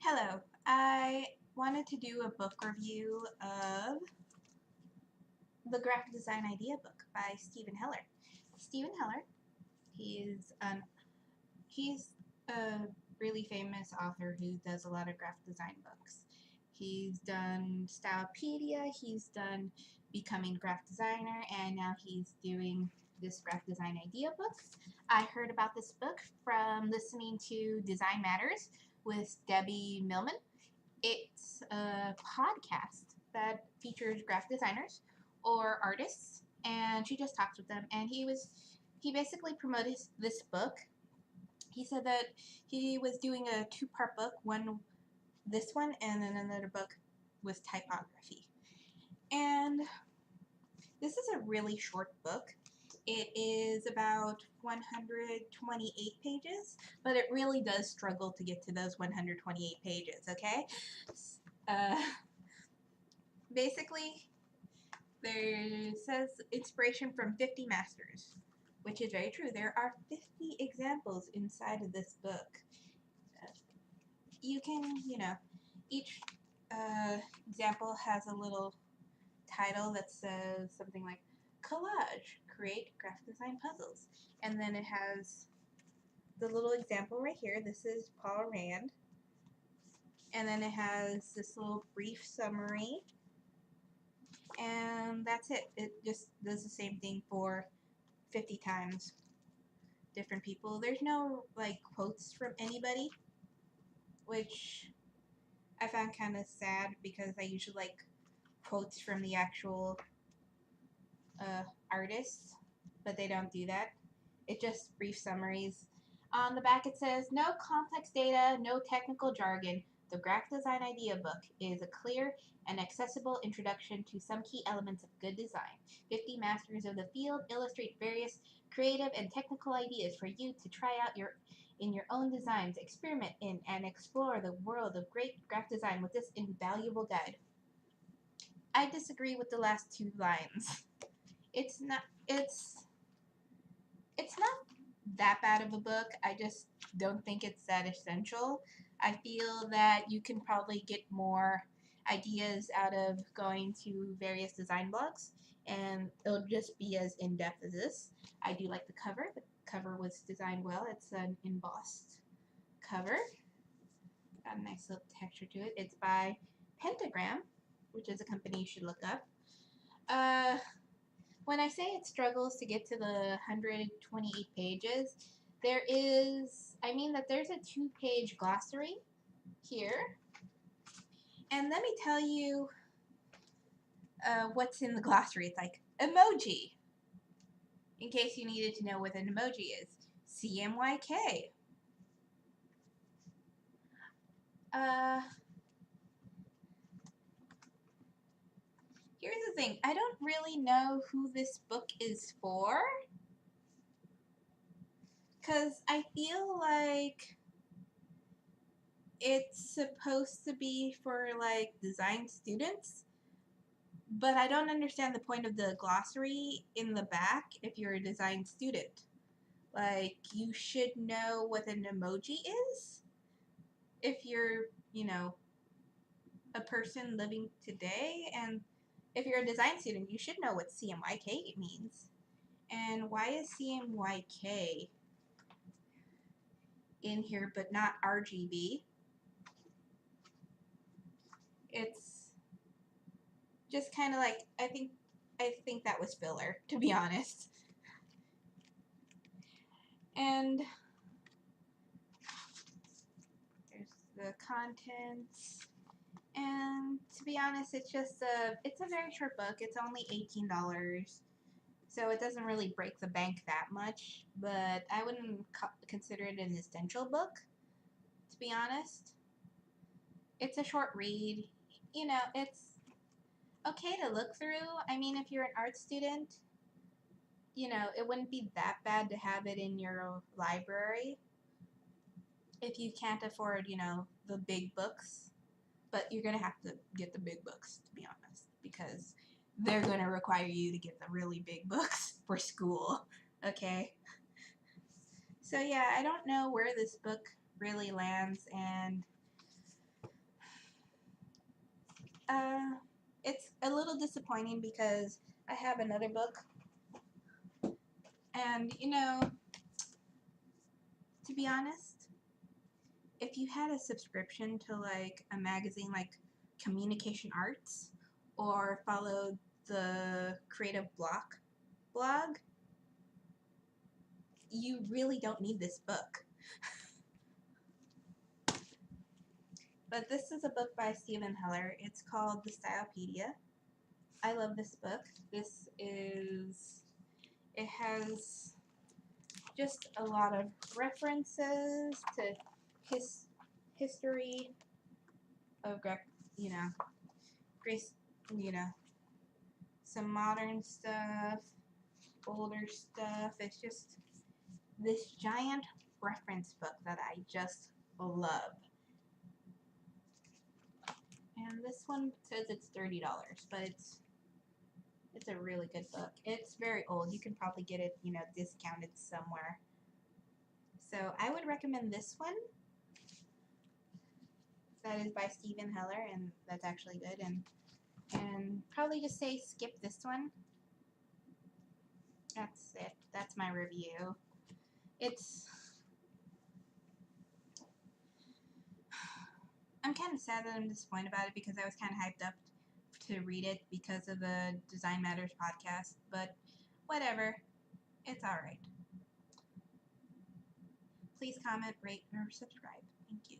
Hello, I wanted to do a book review of the Graphic Design Idea book by Stephen Heller. Stephen Heller, he's a really famous author who does a lot of graphic design books. He's done Stylepedia, he's done Becoming Graphic Designer, and now he's doing this Graphic Design Idea book. I heard about this book from listening to Design Matters with Debbie Millman. It's a podcast that features graphic designers or artists, and she just talks with them. And he basically promoted this book. He said that he was doing a two-part book, this one, and then another book with typography. And this is a really short book. It is about 128 pages, but it really does struggle to get to those 128 pages, okay? Uh, Basically, there says inspiration from 50 masters, which is very true. There are 50 examples inside of this book. You can, each example has a little title that says something like collage, create graphic design puzzles. And then it has the little example right here. This is Paul Rand. And then it has this little brief summary. And that's it. It just does the same thing for 50 times different people. There's no like quotes from anybody, which I found kind of sad because I usually like quotes from the actual artists, but they don't do that. It just brief summaries. On the back it says, no complex data, no technical jargon. The Graphic Design Idea book is a clear and accessible introduction to some key elements of good design. 50 masters of the field illustrate various creative and technical ideas for you to try out in your own designs, experiment in, and explore the world of great graphic design with this invaluable guide. I disagree with the last two lines. It's not it's not that bad of a book. I just don't think it's that essential. I feel that you can probably get more ideas out of going to various design blogs, and it'll just be as in-depth as this. I do like the cover. The cover was designed well. It's an embossed cover. Got a nice little texture to it. It's by Pentagram, which is a company you should look up. When I say it struggles to get to the 128 pages, there's a 2-page glossary here. And let me tell you what's in the glossary. It's like emoji, in case you needed to know what an emoji is. CMYK. Here's the thing. I don't really know who this book is for, because I feel like it's supposed to be for like design students, but I don't understand the point of the glossary in the back if you're a design student. Like, you should know what an emoji is if you're, a person living today, and if you're a design student, you should know what CMYK means. And why is CMYK in here but not RGB? It's just kind of like, I think that was filler, to be honest. And there's the contents. And to be honest, it's a very short book. It's only $18. So it doesn't really break the bank that much, but I wouldn't consider it an essential book, to be honest. It's a short read. It's okay to look through. I mean, if you're an art student, it wouldn't be that bad to have it in your library if you can't afford, the big books. But you're going to have to get the big books, to be honest, because they're going to require you to get the really big books for school, okay? So yeah, I don't know where this book really lands, and it's a little disappointing because I have another book, and to be honest, if you had a subscription to like a magazine like Communication Arts or followed the Creative Block blog, you really don't need this book. But this is a book by Steven Heller. It's called The Stylepedia. I love this book. It has just a lot of references to history of Grace, some modern stuff, older stuff. It's just this giant reference book that I just love. And this one says it's $30, but it's a really good book. It's very old. You can probably get it, discounted somewhere. So I would recommend this one. That is by Steven Heller, and that's actually good. And probably just say skip this one. That's it. That's my review. I'm kind of sad that I'm disappointed about it because I was kind of hyped up to read it because of the Design Matters podcast, but whatever. It's alright. Please comment, rate, or subscribe. Thank you.